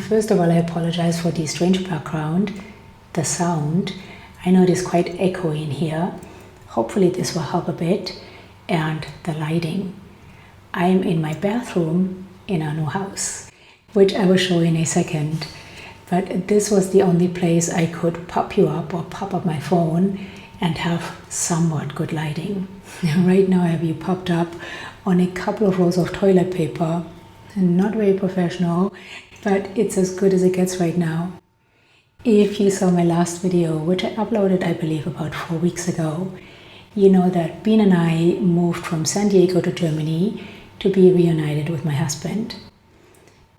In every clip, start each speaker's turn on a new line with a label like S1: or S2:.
S1: First of all, I apologize for the strange background, the sound. I know it is quite echoey in here. Hopefully this will help a bit. And the lighting. I am in my bathroom in our new house, which I will show you in a second. But this was the only place I could pop you up or pop up my phone and have somewhat good lighting. Right now I have you popped up on a couple of rolls of toilet paper. Not very professional, but it's as good as it gets right now. If you saw my last video, which I uploaded I believe about 4 weeks ago, you know that Bean and I moved from San Diego to Germany to be reunited with my husband.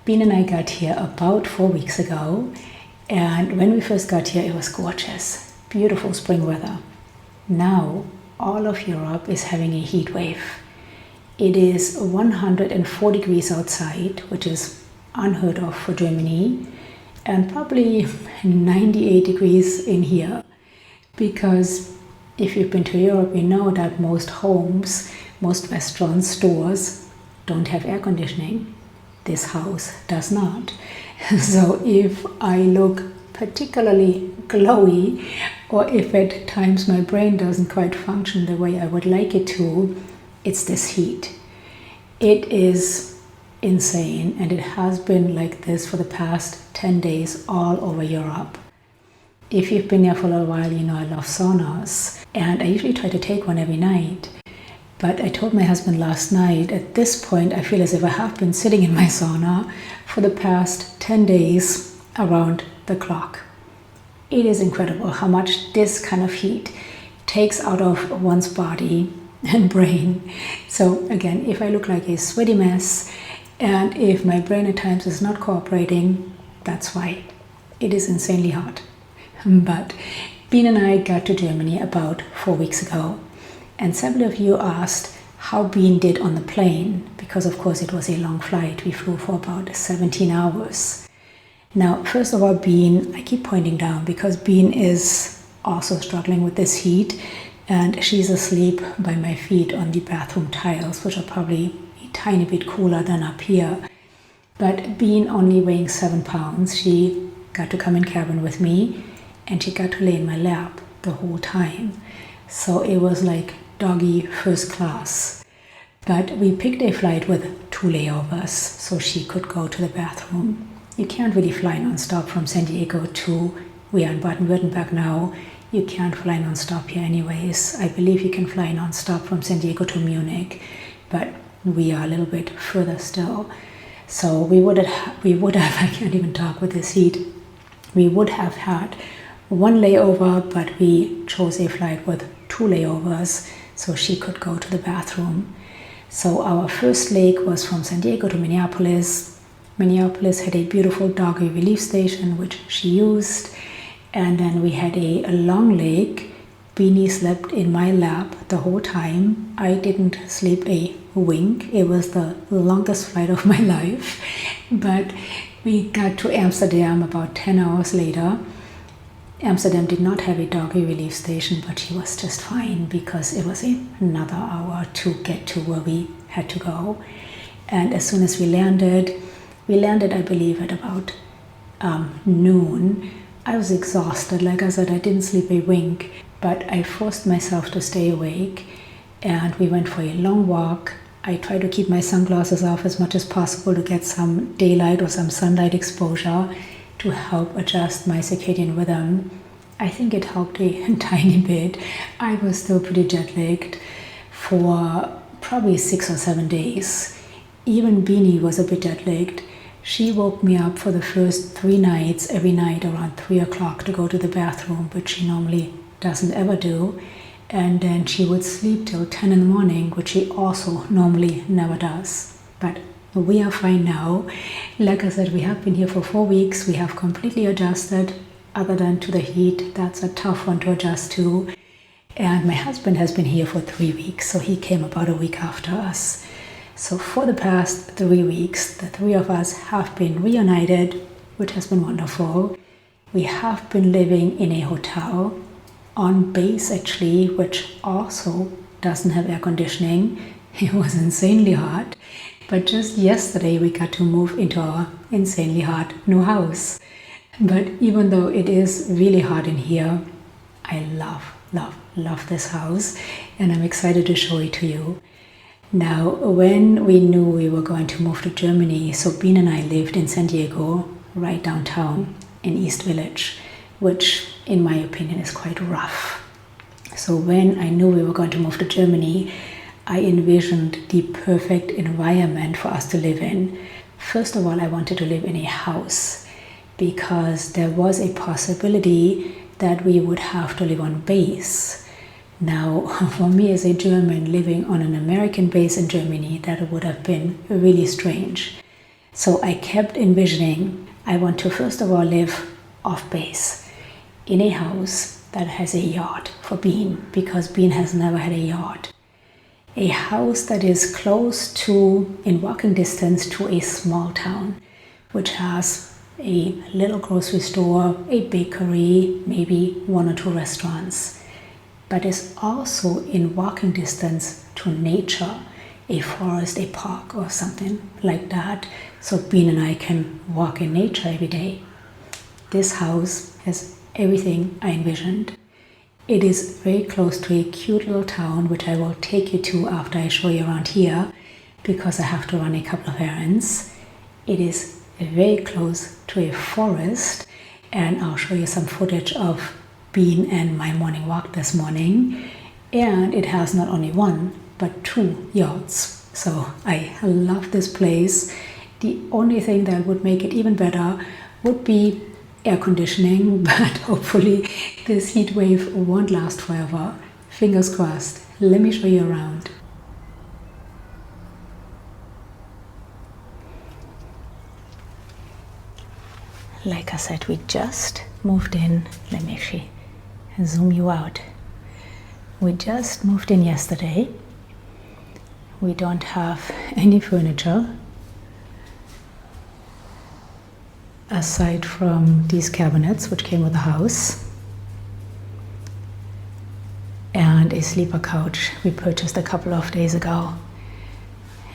S1: Bean and I got here about 4 weeks ago, and when we first got here it was gorgeous, beautiful spring weather. Now all of Europe is having a heat wave. It is 104 degrees outside, which is unheard of for Germany, and probably 98 degrees in here, because if you've been to Europe, you know that most homes, most restaurants, stores don't have air conditioning. This house does not. So if I look particularly glowy, or if at times my brain doesn't quite function the way I would like it to, it's this heat. It is insane, and it has been like this for the past 10 days all over Europe. If you've been here for a little while, you know I love saunas, and I usually try to take one every night. But I told my husband last night, at this point I feel as if I have been sitting in my sauna for the past 10 days around the clock. It is incredible how much this kind of heat takes out of one's body and brain. So again, if I look like a sweaty mess, and if my brain at times is not cooperating, that's why. It is insanely hot. But Bean and I got to Germany about 4 weeks ago, and several of you asked how Bean did on the plane, because of course it was a long flight. We flew for about 17 hours. Now, first of all, Bean, I keep pointing down because Bean is also struggling with this heat, and she's asleep by my feet on the bathroom tiles, which are probably a tiny bit cooler than up here. But Bean, only weighing 7 pounds, she got to come in cabin with me, and she got to lay in my lap the whole time. So it was like doggy first class. But we picked a flight with 2 layovers, so she could go to the bathroom. You can't really fly non-stop from San Diego to, we are in Baden-Württemberg now, you can't fly non-stop here anyways. I believe you can fly non-stop from San Diego to Munich, but we are a little bit further still. So we would have, I can't even talk with this heat, we would have had 1 layover, but we chose a flight with 2 layovers so she could go to the bathroom. So our first leg was from San Diego to Minneapolis. Minneapolis had a beautiful doggy relief station which she used, and then we had a long leg. Beanie slept in my lap the whole time. I didn't sleep a wink. It was the longest flight of my life, but we got to Amsterdam about 10 hours later. Amsterdam did not have a doggy relief station, but she was just fine because it was another hour to get to where we had to go. And as soon as we landed I believe at about noon. I was exhausted. Like I said, I didn't sleep a wink, but I forced myself to stay awake, and we went for a long walk. I tried to keep my sunglasses off as much as possible to get some daylight or some sunlight exposure to help adjust my circadian rhythm. I think it helped a tiny bit. I was still pretty jet-lagged for probably 6 or 7 days. Even Beanie was a bit jet-lagged. She woke me up for the first 3 nights, every night around 3 o'clock to go to the bathroom, which she normally doesn't ever do. And then she would sleep till 10 in the morning, which she also normally never does. But we are fine now. Like I said, we have been here for 4 weeks. We have completely adjusted, other than to the heat. That's a tough one to adjust to. And my husband has been here for 3 weeks, so he came about a week after us. So for the past 3 weeks, the 3 of us have been reunited, which has been wonderful. We have been living in a hotel on base actually, which also doesn't have air conditioning. It was insanely hot. But just yesterday we got to move into our insanely hot new house. But even though it is really hot in here, I love this house, and I'm excited to show it to you. Now, when we knew we were going to move to Germany, so Bean and I lived in San Diego, right downtown in East Village, which in my opinion is quite rough. So when I knew we were going to move to Germany, I envisioned the perfect environment for us to live in. First of all, I wanted to live in a house because there was a possibility that we would have to live on base. Now, for me as a German living on an American base in Germany, that would have been really strange. So I kept envisioning, I want to first of all live off base in a house that has a yard for Bean, because Bean has never had a yard. A house that is close to, in walking distance to a small town, which has a little grocery store, a bakery, maybe 1 or 2 restaurants, but is also in walking distance to nature, a forest, a park or something like that, so Bean and I can walk in nature every day. This house has everything I envisioned. It is very close to a cute little town, which I will take you to after I show you around here, because I have to run a couple of errands. It is very close to a forest, and I'll show you some footage of Bean and my morning walk this morning. And it has not only 1 but 2 yards. So I love this place. The only thing that would make it even better would be air conditioning, but hopefully this heat wave won't last forever. Fingers crossed. Let me show you around. Like I said, we just moved in. Let me actually zoom you out. We just moved in yesterday. We don't have any furniture aside from these cabinets which came with the house, and a sleeper couch we purchased a couple of days ago.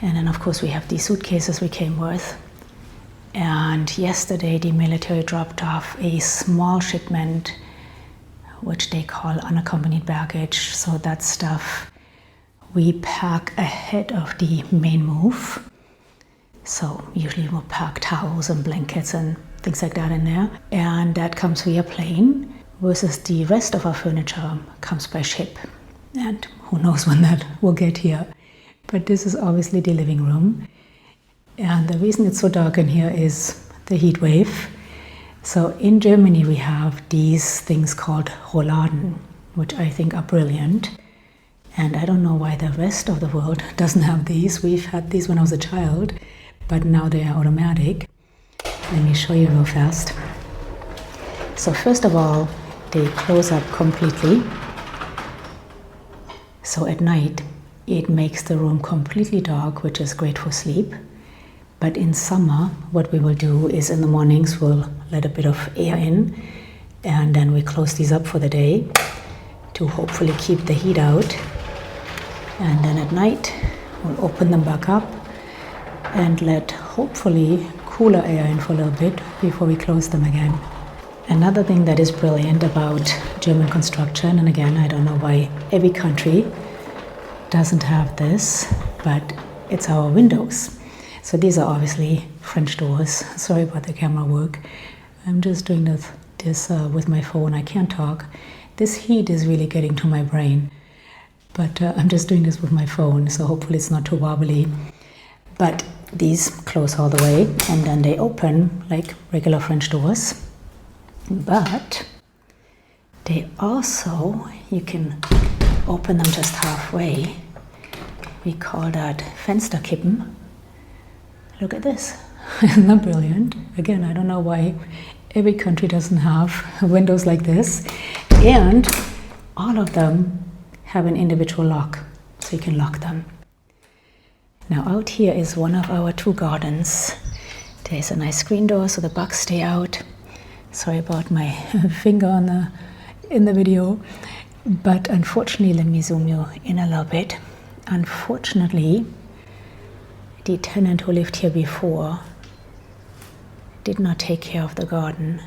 S1: And then of course we have these suitcases we came with. And yesterday the military dropped off a small shipment which they call unaccompanied baggage. So that stuff we pack ahead of the main move. So usually we'll pack towels and blankets and things like that in there. And that comes via plane, versus the rest of our furniture comes by ship. And who knows when that will get here. But this is obviously the living room. And the reason it's so dark in here is the heat wave. So in Germany we have these things called Rolladen, which I think are brilliant. And I don't know why the rest of the world doesn't have these. We've had these when I was a child, but now they are automatic. Let me show you real fast. So first of all, they close up completely. So at night, it makes the room completely dark, which is great for sleep. But in summer, what we will do is in the mornings, we'll let a bit of air in, and then we close these up for the day to hopefully keep the heat out. And then at night, we'll open them back up and let hopefully cooler air in for a little bit before we close them again. Another thing that is brilliant about German construction, and again, I don't know why every country doesn't have this, but it's our windows. So these are obviously French doors. Sorry about the camera work. I'm just doing this with my phone. I can't talk. This heat is really getting to my brain. But I'm just doing this with my phone, so hopefully it's not too wobbly. But these close all the way, and then they open like regular French doors. But they also, you can open them just halfway. We call that Fensterkippen. Look at this. Isn't that brilliant? Again, I don't know why every country doesn't have windows like this. And all of them have an individual lock, so you can lock them. Now out here is one of our 2 gardens. There's a nice screen door so the bugs stay out. Sorry about my finger in the video. But unfortunately, let me zoom you in a little bit. Unfortunately, the tenant who lived here before did not take care of the garden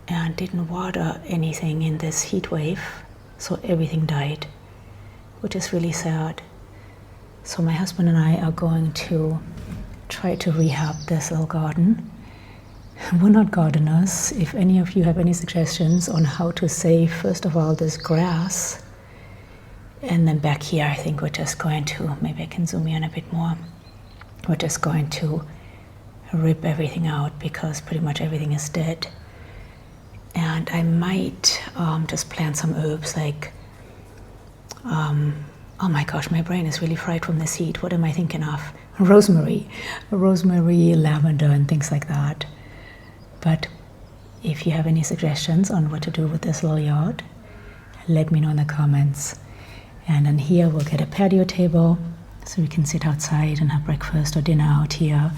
S1: and didn't water anything in this heat wave, so everything died, which is really sad. So my husband and I are going to try to rehab this little garden. We're not gardeners. If any of you have any suggestions on how to save, first of all, this grass, and then back here, I think we're just going to, maybe I can zoom in a bit more, we're just going to rip everything out because pretty much everything is dead. And I might just plant some herbs like, oh my gosh, my brain is really fried from this heat. What am I thinking of? Rosemary, lavender, and things like that. But if you have any suggestions on what to do with this little yard, let me know in the comments. And then here we'll get a patio table so we can sit outside and have breakfast or dinner out here.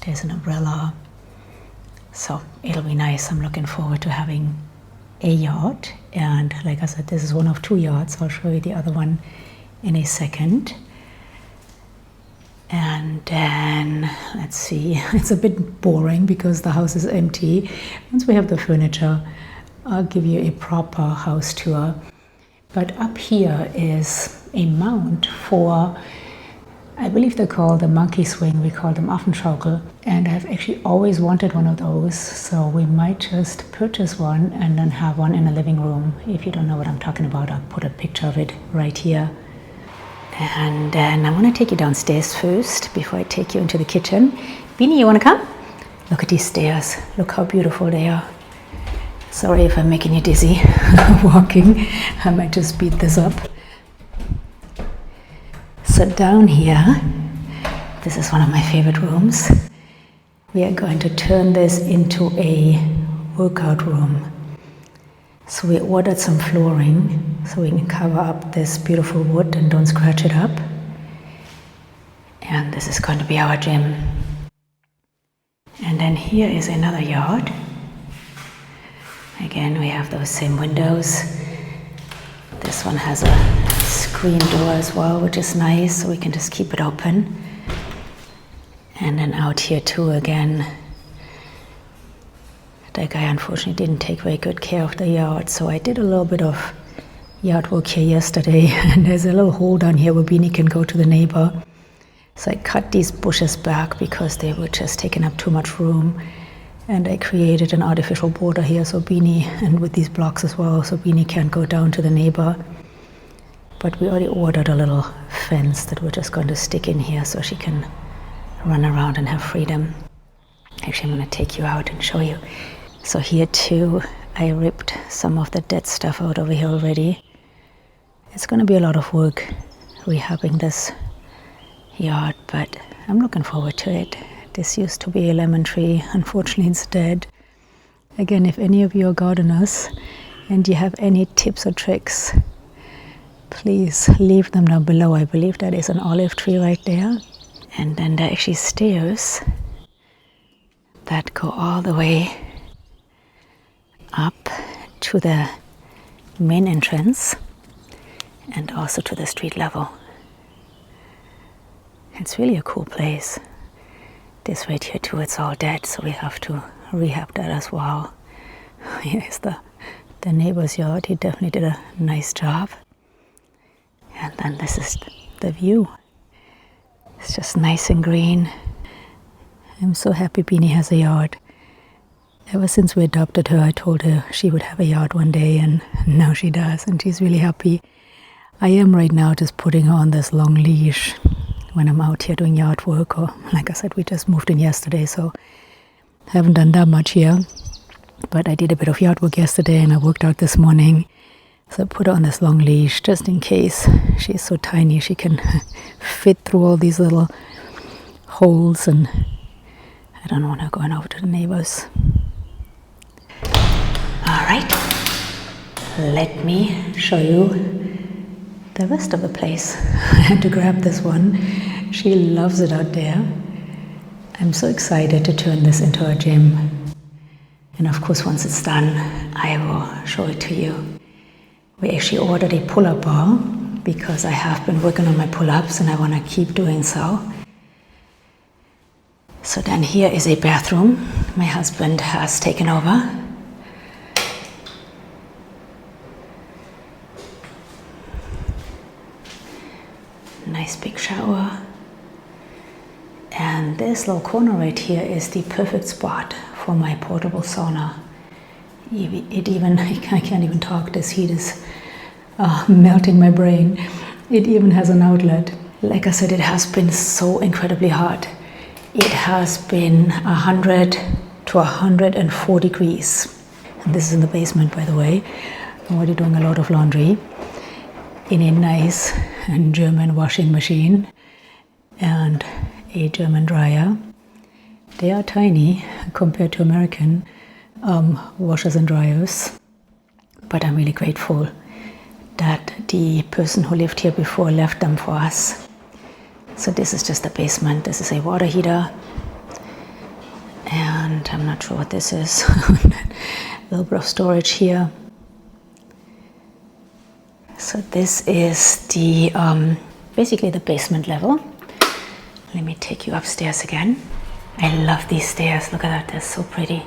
S1: There's an umbrella. So it'll be nice. I'm looking forward to having a yard. And like I said, this is one of 2 yards. I'll show you the other one in a second. And then, let's see, it's a bit boring because the house is empty. Once we have the furniture, I'll give you a proper house tour. But up here is a mount for, I believe they're called the monkey swing, we call them Affenschaukel. And I've actually always wanted one of those, so we might just purchase one and then have one in the living room. If you don't know what I'm talking about, I'll put a picture of it right here. And then I want to take you downstairs first before I take you into the kitchen. Beanie, you want to come? Look at these stairs. Look how beautiful they are. Sorry if I'm making you dizzy walking. I might just speed this up. So down here, this is one of my favorite rooms. We are going to turn this into a workout room. So we ordered some flooring so we can cover up this beautiful wood and don't scratch it up. And this is going to be our gym. And then here is another yard. Again, we have those same windows. This one has a screen door as well, which is nice, so we can just keep it open. And then out here too, again, that guy unfortunately didn't take very good care of the yard, so I did a little bit of yard work here yesterday, and there's a little hole down here where Beanie can go to the neighbor. So I cut these bushes back because they were just taking up too much room, and I created an artificial border here so Beanie, and with these blocks as well, so Beanie can't go down to the neighbor. But we already ordered a little fence that we're just going to stick in here so she can run around and have freedom. Actually, I'm going to take you out and show you. So here too, I ripped some of the dead stuff out over here already. It's going to be a lot of work rehabbing this yard, but I'm looking forward to it. This used to be a lemon tree. Unfortunately, it's dead. Again, if any of you are gardeners and you have any tips or tricks, please leave them down below. I believe that is an olive tree right there. And then there are actually stairs that go all the way up to the main entrance and also to the street level. It's really a cool place. This right here too, it's all dead, so we have to rehab that as well. Here's the neighbor's yard. He definitely did a nice job. And then this is the view. It's just nice and green. I'm so happy Beanie has a yard. Ever since we adopted her, I told her she would have a yard one day, and now she does, and she's really happy. I am right now just putting her on this long leash when I'm out here doing yard work, or like I said, we just moved in yesterday, so haven't done that much here. But I did a bit of yard work yesterday and I worked out this morning. So I put her on this long leash just in case. She's so tiny, she can fit through all these little holes, and I don't want her going over to the neighbors. All right, let me show you the rest of the place. I had to grab this one. She loves it out there. I'm so excited to turn this into a gym. And of course, once it's done, I will show it to you. We actually ordered a pull-up bar because I have been working on my pull-ups and I want to keep doing so. So then here is a bathroom my husband has taken over. Nice big shower. And this little corner right here is the perfect spot for my portable sauna. It even, I can't even talk, this heat is melting my brain. It even has an outlet. Like I said, it has been so incredibly hot. It has been 100 to 104 degrees. And this is in the basement, by the way. I'm already doing a lot of laundry in a nice German washing machine and a German dryer. They are tiny compared to American washers and dryers, but I'm really grateful that the person who lived here before left them for us. So this is just the basement. This is a water heater, and I'm not sure what this is. A little bit of storage here. So this is the basically the basement level. Let me take you upstairs again. I love these stairs. Look at that, they're so pretty.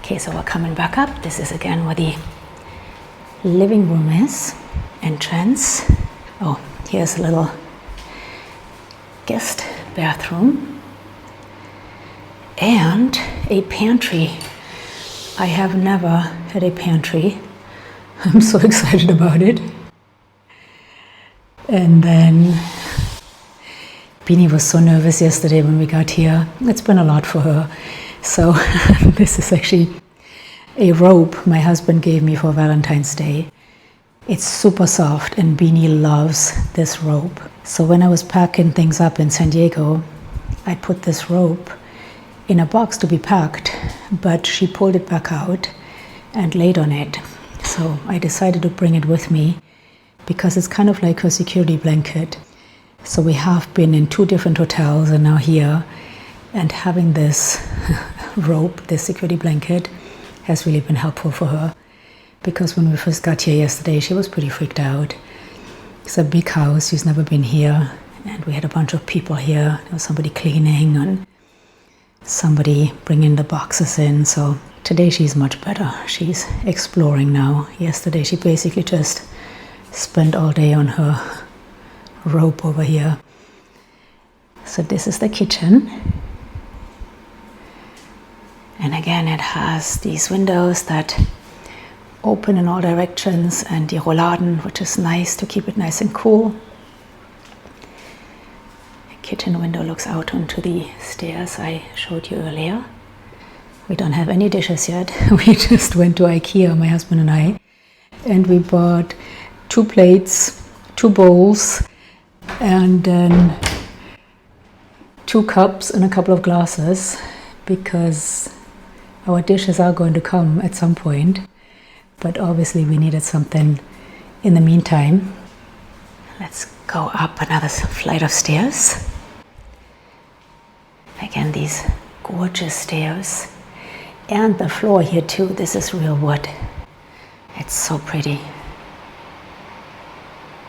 S1: Okay, so we're coming back up. This is again where the living room is. Entrance. Oh, here's a little guest bathroom. And a pantry. I have never had a pantry. I'm so excited about it. And then Beanie was so nervous yesterday when we got here. It's been a lot for her. So this is actually a rope my husband gave me for Valentine's Day. It's super soft and Beanie loves this rope. So when I was packing things up in San Diego, I put this rope in a box to be packed, but she pulled it back out and laid on it. So I decided to bring it with me because it's kind of like her security blanket. So we have been in 2 different hotels and now here, and having this rope, this security blanket, has really been helpful for her. Because when we first got here yesterday, she was pretty freaked out. It's a big house, she's never been here, and we had a bunch of people here. There was somebody cleaning and somebody bringing the boxes in. So today she's much better. She's exploring now. Yesterday she basically just spent all day on her rope over here. So this is the kitchen. And again, it has these windows that open in all directions and the Rolladen, which is nice to keep it nice and cool. The kitchen window looks out onto the stairs I showed you earlier. We don't have any dishes yet. We just went to IKEA, my husband and I, and we bought 2 plates, 2 bowls, and then 2 cups and a couple of glasses, because our dishes are going to come at some point, but obviously we needed something in the meantime. Let's go up another flight of stairs. Again, these gorgeous stairs. And the floor here too, this is real wood. It's so pretty.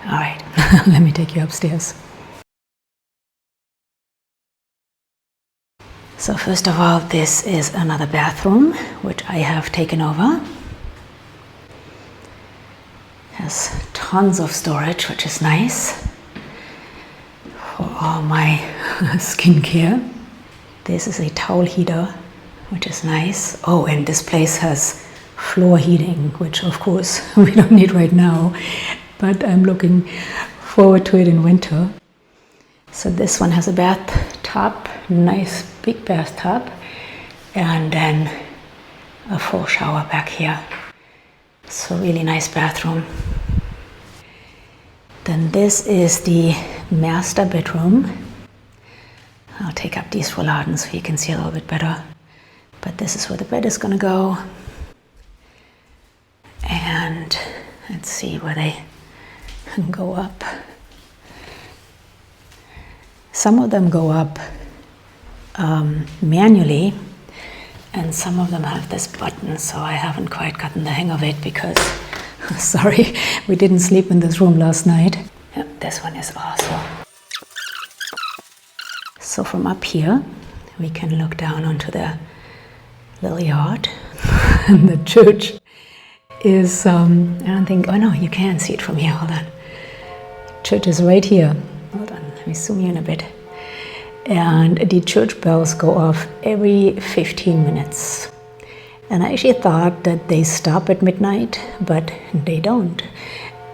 S1: All right, let me take you upstairs. So first of all, this is another bathroom, which I have taken over. Has tons of storage, which is nice for all my skincare. This is a towel heater, which is nice. Oh, and this place has floor heating, which of course we don't need right now, but I'm looking forward to it in winter. So this one has a bathtub, nice big bathtub, and then a full shower back here. So really nice bathroom. Then this is the master bedroom. I'll take up these Rolladen so you can see a little bit better. But this is where the bed is going to go. And let's see where they go up. Some of them go up manually, and some of them have this button, so I haven't quite gotten the hang of it because, sorry, we didn't sleep in this room last night. Yep, this one is awesome. So So from up here, we can look down onto the little yard. And the church is, I don't think, oh no, you can see it from here, hold on. Church is right here. Hold on, let me zoom you in a bit. And the church bells go off every 15 minutes. And I actually thought that they stop at midnight, but they don't.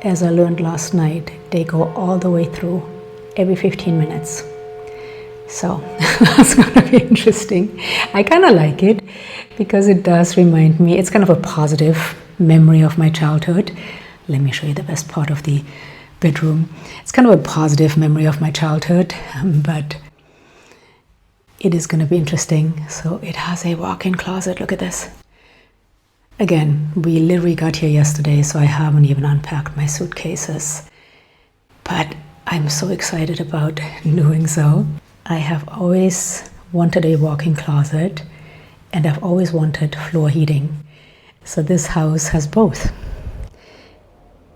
S1: As I learned last night, they go all the way through every 15 minutes. So that's going to be interesting. I kind of like it because it does remind me, it's kind of a positive memory of my childhood. Let me show you the best part of the bedroom. It's kind of a positive memory of my childhood, but it is going to be interesting. So it has a walk-in closet. Look at this. Again, we literally got here yesterday, so I haven't even unpacked my suitcases. But I'm so excited about doing so. I have always wanted a walk-in closet, and I've always wanted floor heating. So this house has both.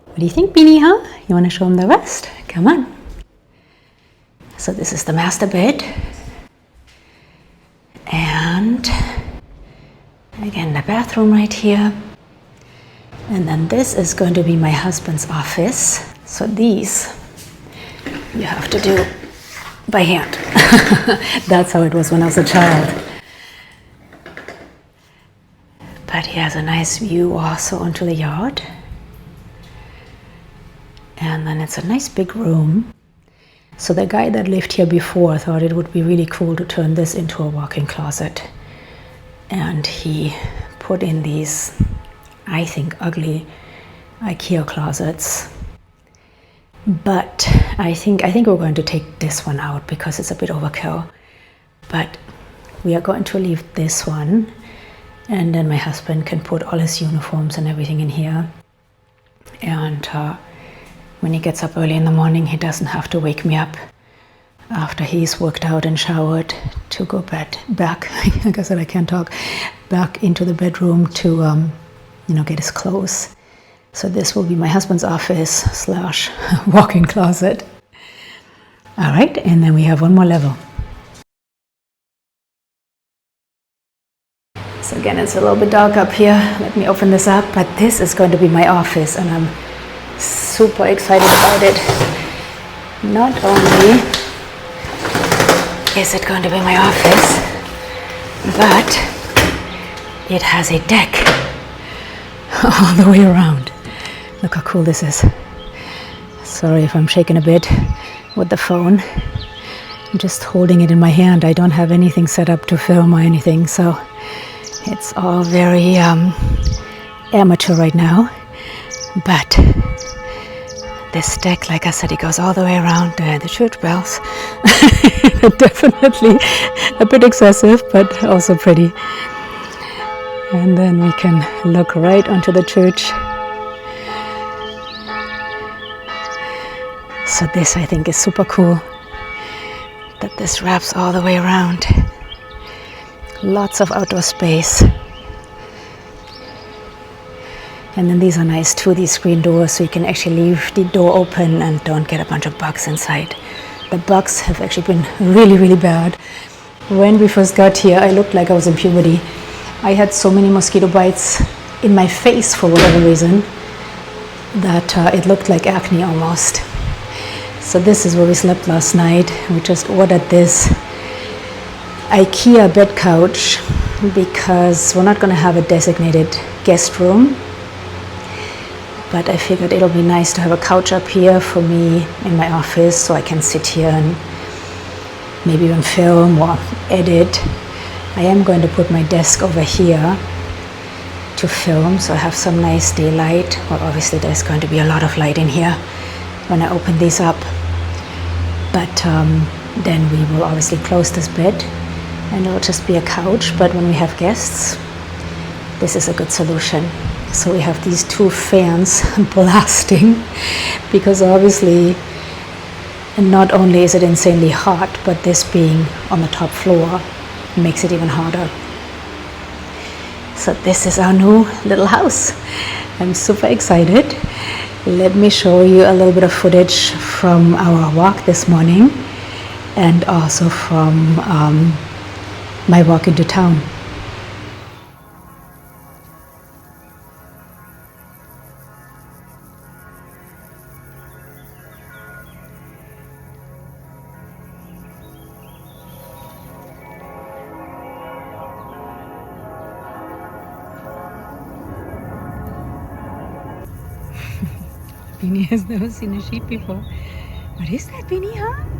S1: What do you think, Beanie, huh? You want to show them the rest? Come on. So this is the master bed. And again, the bathroom right here. And then this is going to be my husband's office. So these you have to do by hand. That's how it was when I was a child. But he has a nice view also onto the yard. And then it's a nice big room. So the guy that lived here before thought it would be really cool to turn this into a walk-in closet. And he put in these, I think, ugly IKEA closets. But I think we're going to take this one out because it's a bit overkill. But we are going to leave this one, and then my husband can put all his uniforms and everything in here. And when he gets up early in the morning, he doesn't have to wake me up after he's worked out and showered to go back, like I said, I can't talk, back into the bedroom to, get his clothes. So this will be my husband's office / walk-in closet. All right, and then we have one more level. So again, it's a little bit dark up here. Let me open this up, but this is going to be my office, and I'm super excited about it. Not only is it going to be my office, but it has a deck all the way around. Look how cool this is. Sorry if I'm shaking a bit with the phone. I'm just holding it in my hand. I don't have anything set up to film or anything, so it's all very amateur right now. But this deck, like I said, it goes all the way around the church bells. Definitely a bit excessive, but also pretty. And then we can look right onto the church. So this, I think, is super cool, that this wraps all the way around. Lots of outdoor space. And then these are nice too, these screen doors, so you can actually leave the door open and don't get a bunch of bugs inside. The bugs have actually been really, really bad. When we first got here, I looked like I was in puberty. I had so many mosquito bites in my face for whatever reason that it looked like acne almost. So this is where we slept last night. We just ordered this IKEA bed couch because we're not going to have a designated guest room. But I figured it'll be nice to have a couch up here for me in my office so I can sit here and maybe even film or edit. I am going to put my desk over here to film, so I have some nice daylight. Well, obviously there's going to be a lot of light in here when I open these up. But then we will obviously close this bed and it will just be a couch. But when we have guests, this is a good solution. So we have these two fans blasting because obviously not only is it insanely hot, but this being on the top floor makes it even hotter. So this is our new little house. I'm super excited. Let me show you a little bit of footage from our walk this morning. and also from my walk into town. Beanie has never seen a sheep before. What is that, Beanie, huh?